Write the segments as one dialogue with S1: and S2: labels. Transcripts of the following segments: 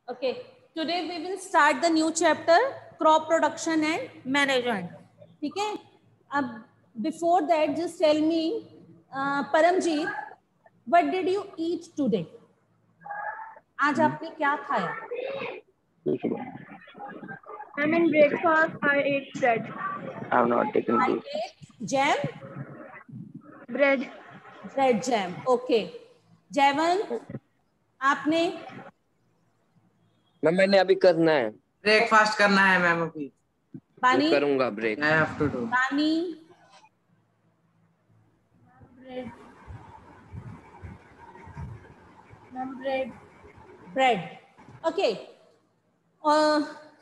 S1: Okay, today we will start the new chapter, crop production and management. ठीक है? अब before that, just tell me, Paramjeet, what did you eat today? आज आपने क्या खाया?
S2: I'm in breakfast. I ate bread.
S3: I have not taken
S1: I
S3: leave.
S1: ate jam,
S2: Bread.
S1: bread jam. Okay. जैवन, आपने?
S3: Ma'am मैंने अभी करना है,
S4: ब्रेकफास्ट करना है मैम अभी।
S1: बानी?
S3: करूंगा break.
S4: I have to do.
S1: बानी? Bread. Bread. Bread. Okay.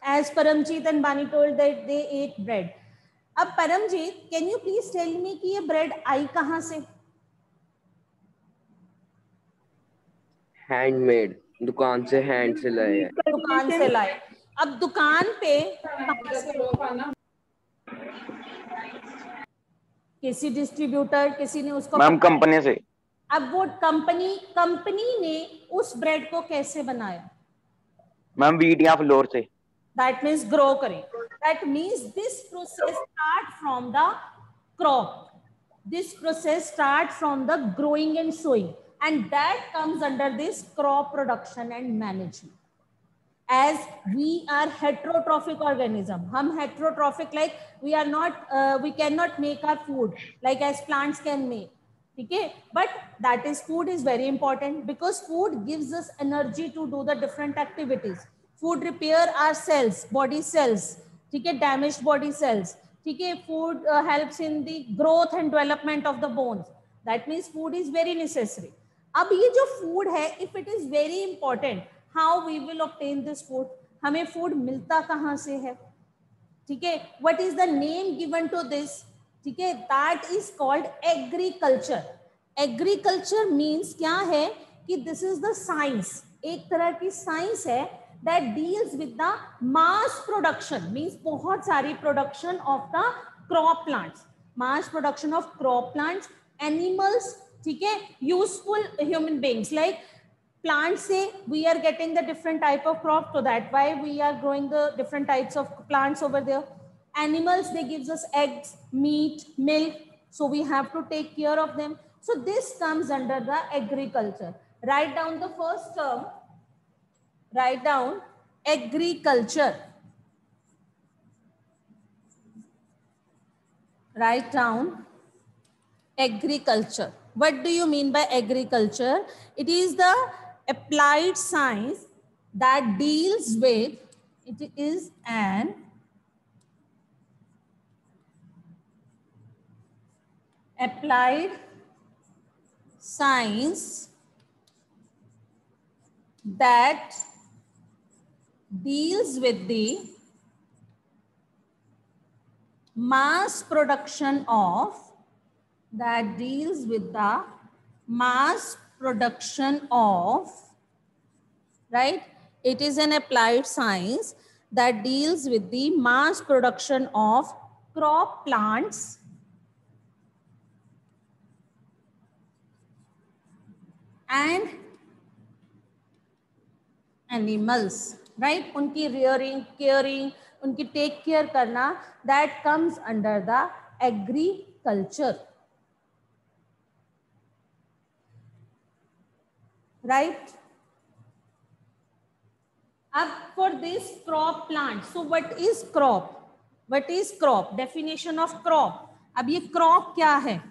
S1: As Paramjeet and Bani told that they ate bread. अब Paramjeet, can you please tell me कि ये bread आई कहाँ से?
S3: हैंडमेड, दुकान से हैंड से लाए हैं।
S1: दुकान से लाए। अब दुकान पे कहाँ से? किसी डिस्ट्रीब्यूटर, किसी ने उसको
S3: मैम कंपनी से।
S1: अब वो कंपनी ने उस ब्रेड को कैसे बनाया?
S3: मैम व्हीट या फ्लोर से।
S1: That means grow करें. That means this process start from the crop. This process start from the growing and sowing, and that comes under this crop production and management. As we are heterotrophic organism, हम heterotrophic, like we are not, we cannot make our food like as plants can make. Okay, but that is food is very important because food gives us energy to do the different activities. Food repair our cells, body cells, okay, damaged body cells. Okay, food helps in the growth and development of the bones. That means food is very necessary. अब ये जो food है, if it is very important, how we will obtain this food? हमें food मिलता कहाँ से है? ठीक है? What is the name given to this? ठीक है? That is called agriculture. Agriculture means क्या है कि this is the science. एक तरह की science है that deals with the mass production. Means बहुत सारी production of the crop plants. Mass production of crop plants, animals, ठीक है? Useful human beings like plants say we are getting the different type of crop, so that why we are growing the different types of plants over there. Animals, they gives us eggs, meat, milk, so we have to take care of them. So this comes under the agriculture. Write down the first term. Write down agriculture. Write down agriculture. What do you mean by agriculture? It is the applied science that deals with, it is an applied science that deals with the mass production of, that deals with the mass production of, right? It is an applied science that deals with the mass production of crop plants and animals, right? उनकी rearing, caring, उनकी take care करना, that comes under the agriculture. Right? Up for this crop plant. So what is crop? What is crop? Definition of crop. अब ये crop क्या है?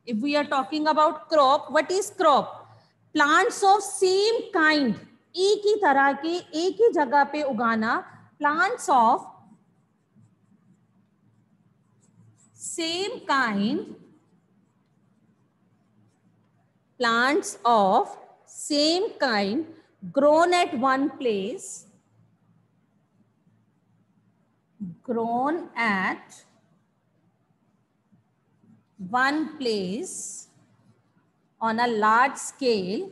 S1: If we are talking about crop, what is crop? Plants of same kind. एक ही तरह के, एक ही जगह पे उगाना. Plants of same kind. Plants of same kind grown at one place, grown at one place on a large scale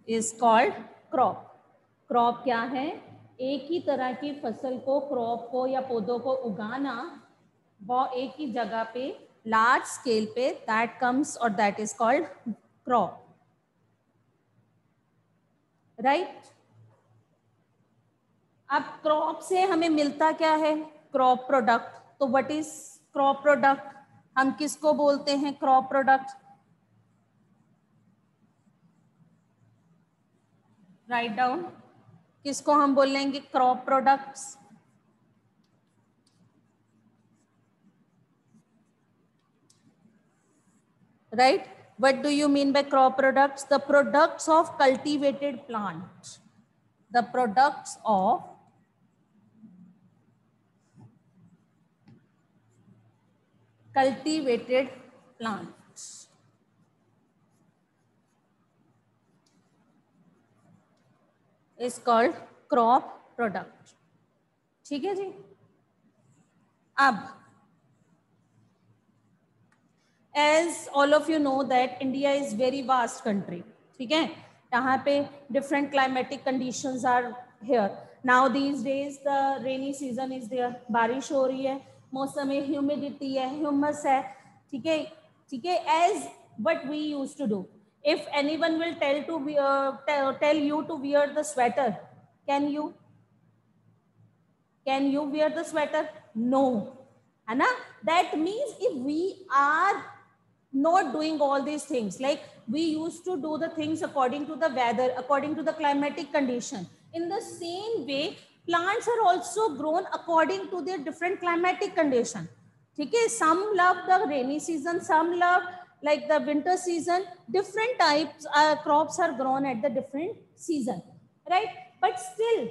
S1: is called crop. Crop क्या है? एक ही तरह की फसल को, crop को या पौधों को उगाना, वो एक ही जगह पे large scale पे, that comes or that is called crop. Right. अब क्रॉप से हमें मिलता क्या है? Crop product. तो व्हाट इज क्रॉप प्रोडक्ट? हम किसको बोलते हैं क्रॉप प्रोडक्ट? Write down. किसको हम बोलेंगे crop products? Right? What do you mean by crop products? The products of cultivated plant. The products of cultivated plants is called crop product. ठीक है जी। अब as all of you know that India is very vast country, ठीक है, यहाँ पे different climatic conditions are here. Now these days the rainy season is there, बारिश हो रही है, मौसम में humidity है, humus है, ठीक है, ठीक है। As what we used to do, if anyone will tell you to wear the sweater, can you wear the sweater? No, है ना? That means if we are not doing all these things, like we used to do the things according to the weather, according to the climatic condition, in the same way plants are also grown according to their different climatic condition. ठीक है, some love the rainy season, some love like the winter season. Different types crops are grown at the different season, right? But still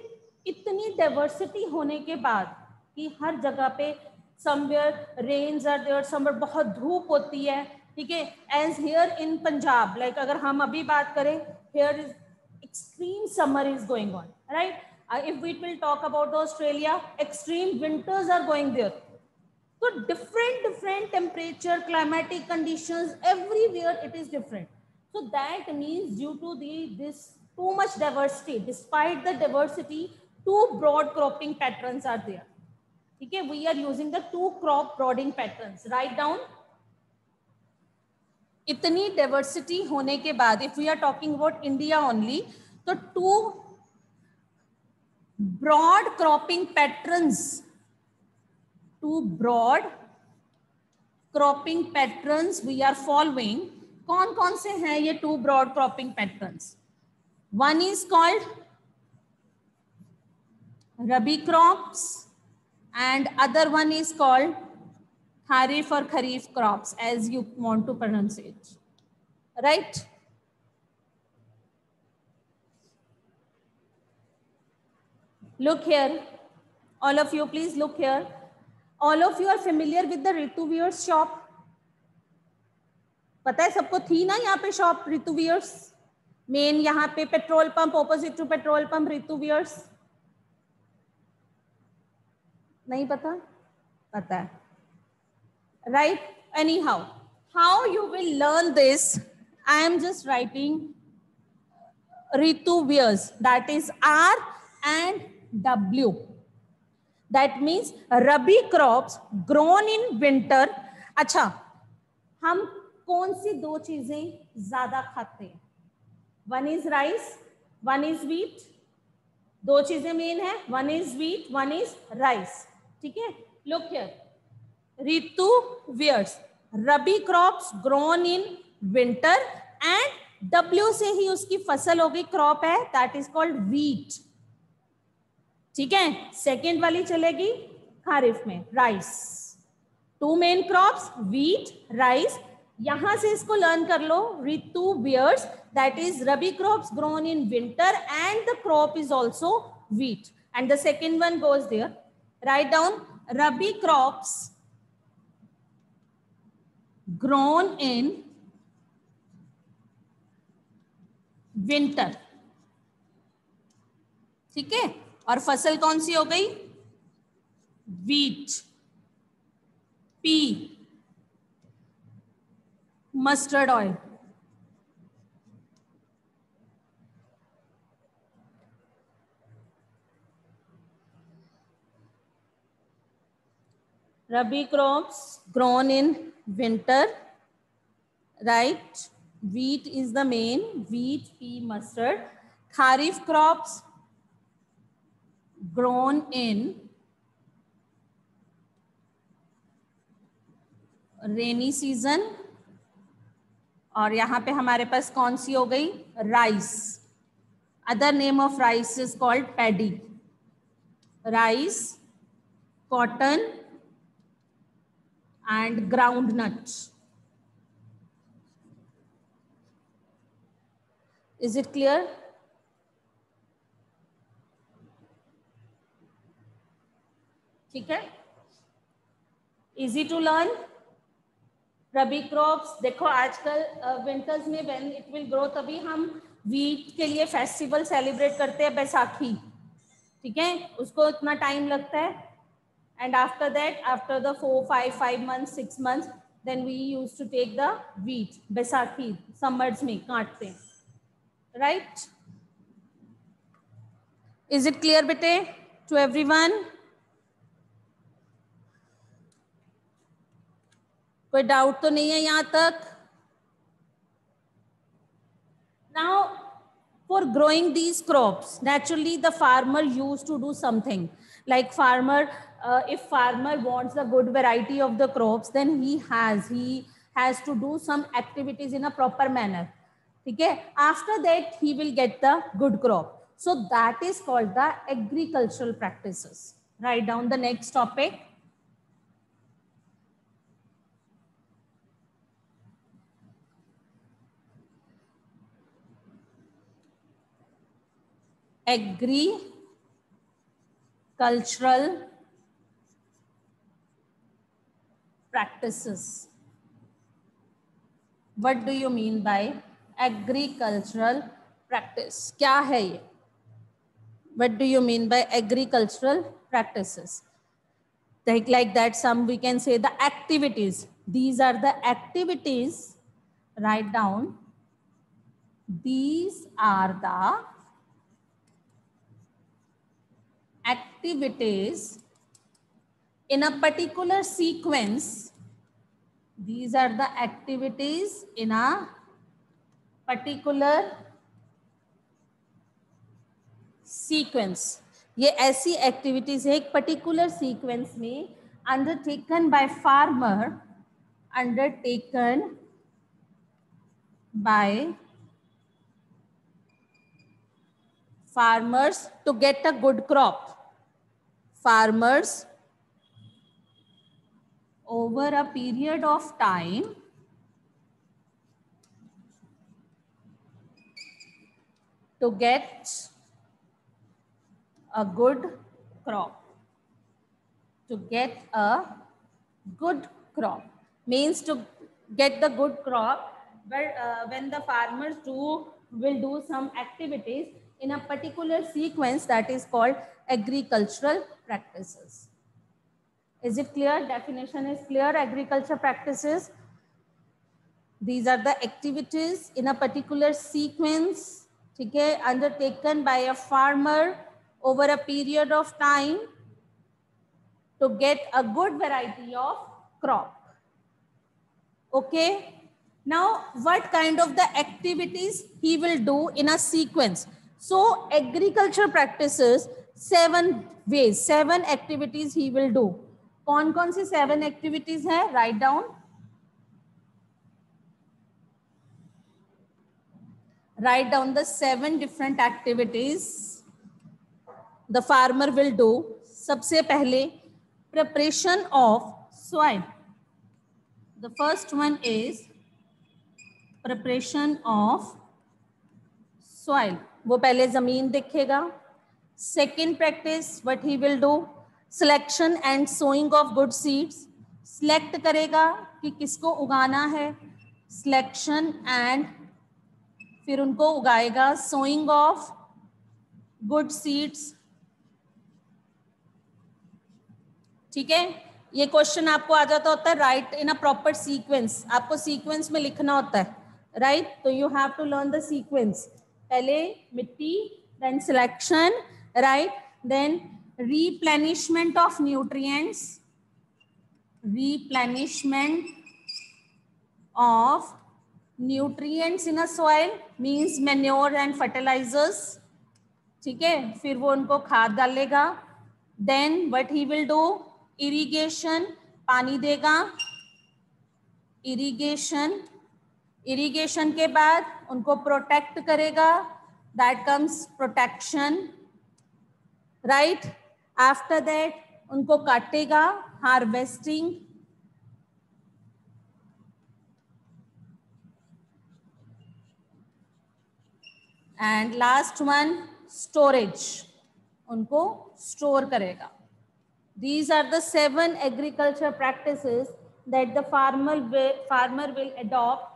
S1: इतनी diversity होने के बाद कि हर जगह पे somewhere rains are there, somewhere बहुत धूप होती है, ठीक है। As here in Punjab, like अगर हम अभी बात करें, here is extreme summer is going on, right. If we will talk about the Australia, extreme winters are going there. तो different temperature, climatic conditions, everywhere it is different. So that means due to this too much diversity, despite the diversity, two broad cropping patterns are there. Okay, we are using the two crop broading patterns. Write down. इतनी diversity होने के बाद, if we are talking about India only, तो two broad cropping patterns, two broad cropping patterns we are following. कौन कौन से हैं ये two broad cropping patterns? One is called rabi crops and other one is called kharif or kharif crops, as you want to pronounce it, right? Look here, all of you, please look here. All of you are familiar with the Ritu Wears shop? पता है सबको, थी ना यहाँ पे shop Ritu wears, main यहाँ पे petrol pump, opposite to petrol pump Ritu wears. नहीं पता? पता है, right? Anyhow, how you will learn this? I am just writing Ritu Wears, that is R and W. That means Rabi crops grown in winter. अच्छा, हम कौन सी दो चीजें ज्यादा खाते हैं? One is rice, one is wheat. दो चीजें मेन है, one is wheat, one is rice. ठीक है, look here. Ritu Wears, Rabi crops grown in winter, and W से ही उसकी फसल हो गई, क्रॉप है, that is called wheat. ठीक है, सेकेंड वाली चलेगी खारिफ में, rice. Two main crops, wheat, rice. यहां से इसको लर्न कर लो, रितु वियर्स, that is rabi crops grown in winter and the crop is also wheat, and the second one goes there. Write down Rabi crops grown in winter. ठीक है, और फसल कौन सी हो गई? Wheat, pea, mustard oil. Rabi crops grown in winter, right? Wheat is the main, wheat, pea, mustard. Kharif crops grown in rainy season, और यहां पे हमारे पास कौन सी हो गई, rice. Other name of rice is called paddy. Rice, cotton and groundnut. Is it clear? ठीक है, easy to learn. Rabi crops देखो आजकल विंटर्स में व्हेन इट विल ग्रो, तभी हम वीट के लिए फेस्टिवल सेलिब्रेट करते हैं, बैसाखी. ठीक है, उसको इतना टाइम लगता है. And after that, after the 4-5 months 6 months, then we use to take the wheat. Baisakhi summers में काटते हैं, राइट? इज इट क्लियर बेटे टू एवरीवन? कोई डाउट तो नहीं है यहाँ तक? Now, for growing these crops, naturally the farmer used to do something. Like if farmer wants a good variety of the crops, then he has to do some activities in a proper manner. ठीक है? After that, he will get the good crop. So that is called the agricultural practices. Write down the next topic. Agricultural practices. What do you mean by agricultural practice? क्या है ये? What do you mean by agricultural practices? Like that, some we can say the activities. These are the activities. Write down. These are the activities in a particular sequence. These are the activities in a particular sequence. ये ऐसी activities है एक particular sequence में undertaken by farmer, undertaken by farmers to get a good crop. Farmers over a period of time to get a good crop. To get a good crop means to get the good crop, but when the farmers will do some activities in a particular sequence, that is called agricultural practices. Is it clear? Definition is clear. Agriculture practices. These are the activities in a particular sequence, ठीक है, undertaken by a farmer over a period of time to get a good variety of crop. Okay. Now, what kind of the activities he will do in a sequence? So agriculture practices 7 ways, 7 activities he will do. कौन कौन सी 7 activities है? Write down. Write down the 7 different activities the farmer will do. सबसे पहले preparation of soil. The first one is preparation of soil. वो पहले जमीन देखेगा. Second practice, what he will do, selection and sowing of good seeds. Select करेगा कि किसको उगाना है, selection and फिर उनको उगाएगा. Sowing of good seeds. ठीक है, ये क्वेश्चन आपको आ जाता होता है. Right in a proper sequence. आपको सीक्वेंस में लिखना होता है, राइट? तो you have to learn the sequence. पहले मिट्टी, then selection, right, then replenishment of nutrients, replenishment of nutrients in a soil means manure and fertilisers, ठीक है, फिर वो उनको खाद डालेगा. Then what he will do, irrigation, पानी देगा, इरिगेशन, इरिगेशन के बाद उनको प्रोटेक्ट करेगा, that comes protection, right. After that उनको काटेगा, harvesting, and last one storage, उनको स्टोर करेगा. These are the 7 agriculture practices that the farmer will adopt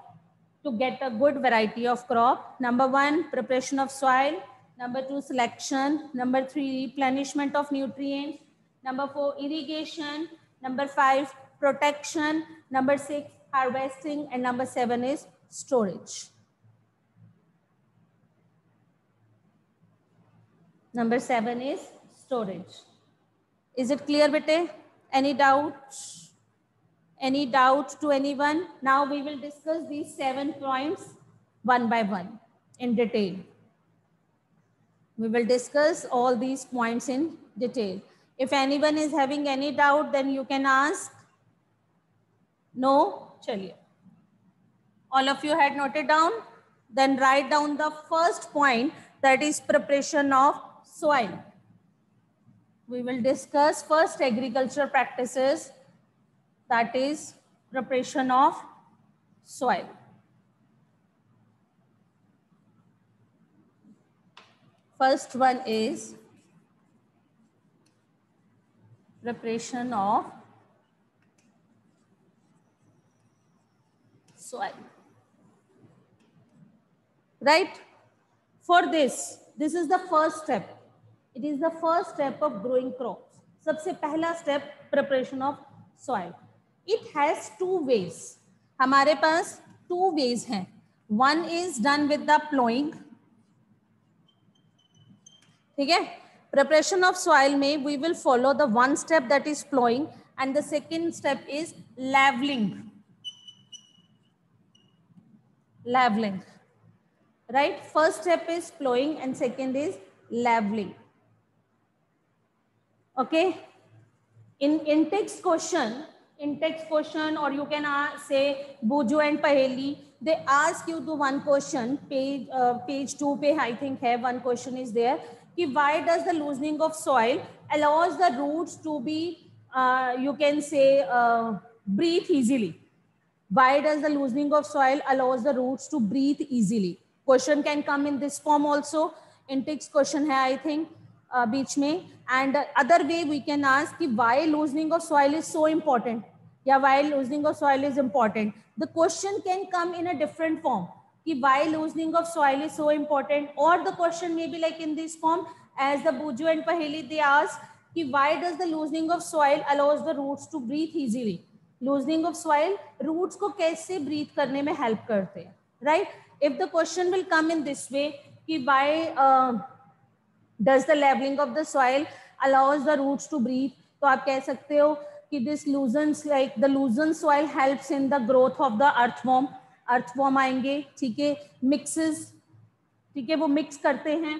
S1: to get a good variety of crop. Number 1, preparation of soil. Number 2, selection. Number 3, replenishment of nutrients. Number 4, irrigation. Number 5, protection. Number 6, harvesting. And number 7 is storage. Number 7 is storage. Is it clear, bete? Any doubts? Any doubt to anyone? Now we will discuss these 7 points one by one in detail. We will discuss all these points in detail. If anyone is having any doubt, then you can ask. No? Chaliye. All of you had noted down? Then write down the first point, that is preparation of soil. We will discuss first agriculture practices, that is preparation of soil. First one is preparation of soil. Right? For this is the first step. It is the first step of growing crops. सबसे पहला step preparation of soil. It has 2 ways. हमारे पास 2 ways हैं. One is done with the plowing. ठीक है? Preparation of soil में we will follow the one step, that is plowing, and the second step is leveling. Leveling. Right? First step is plowing and second is leveling. Okay, in text question, or you can say Buju and Paheli, they ask you to one question, page 2 pe I think hai one question is there, ki why does the loosening of soil allows the roots to be you can say breathe easily. Why does the loosening of soil allows the roots to breathe easily? Question can come in this form also. In text question hai I think बीच में. And other way we can ask कि why loosening of soil is so important, या why loosening of soil is important. The question can come in a different form कि why loosening of soil is so important, or the question may be like in this form as the Buju and Paheli they ask कि why does the loosening of soil allows the roots to breathe easily. Loosening of soil roots को कैसे breathe करने में help करते हैं, right? If the question will come in this way कि why does the leveling of the soil allows the roots to breathe, तो आप कह सकते हो कि this loosens, like the loosened soil helps in the growth of the earthworm. earthworm आएंगे, ठीक है, mixes, ठीक है, वो mix करते हैं,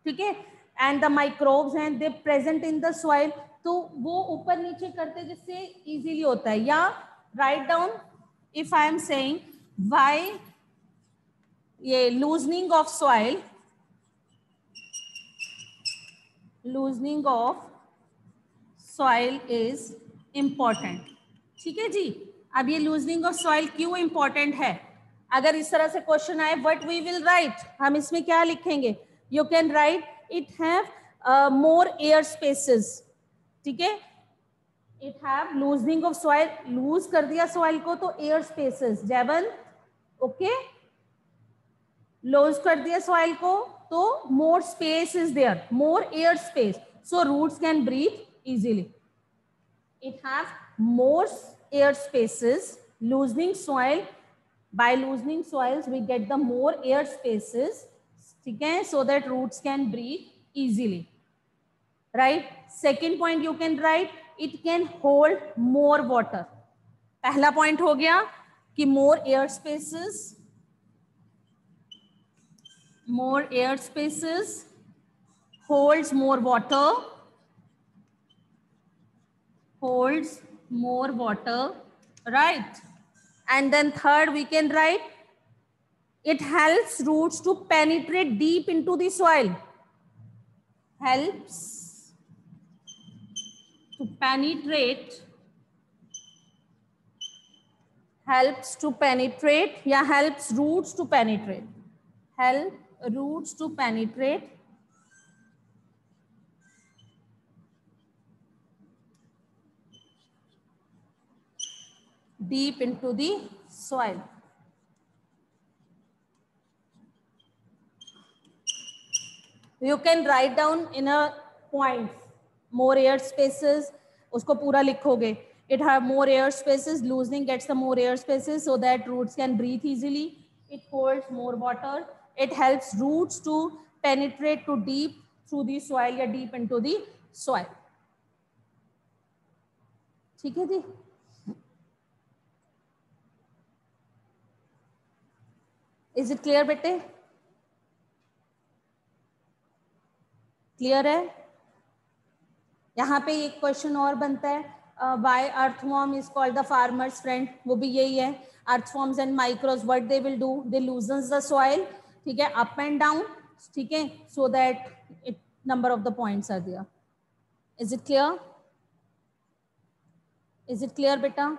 S1: ठीक है, and the microbes हैं they present in the soil, तो वो ऊपर नीचे करते जिससे easily होता है. या write down if I am saying why ये loosening of soil, loosening of soil is important. ठीक है जी. अब ये loosening of soil क्यों important है? अगर इस तरह से क्वेश्चन आए, what we will write, हम इसमें क्या लिखेंगे? You can write it have more air spaces. ठीक है, it have loosening of soil, lose कर दिया soil को तो air spaces. Jayant, okay, lose कर दिया soil को तो more space is there, more air space, so roots can breathe easily. It have more air spaces. Loosening soil, by loosening soils we get the more air spaces, ठीक है, so that roots can breathe easily, right? Second point you can write, it can hold more water. पहला point हो गया कि more air spaces, more air spaces, holds more water, right? And then third, we can write, it helps roots to penetrate deep into the soil. Helps to penetrate, helps roots to penetrate, help roots to penetrate deep into the soil. You can write down in a points, more air spaces, usko pura likhoge. It have more air spaces, loosening gets the more air spaces so that roots can breathe easily. It holds more water. It helps roots to penetrate to deep through the soil or deep into the soil. ठीक है जी? Is it clear बेटे? Clear है? यहाँ पे एक question और बनता है, why earthworm is called the farmer's friend, वो भी यही है, earthworms and micros what they will do, they loosens the soil, ठीक है, अप एंड डाउन, ठीक है, so that it number of the points are there. Is it clear? Is it clear बेटा?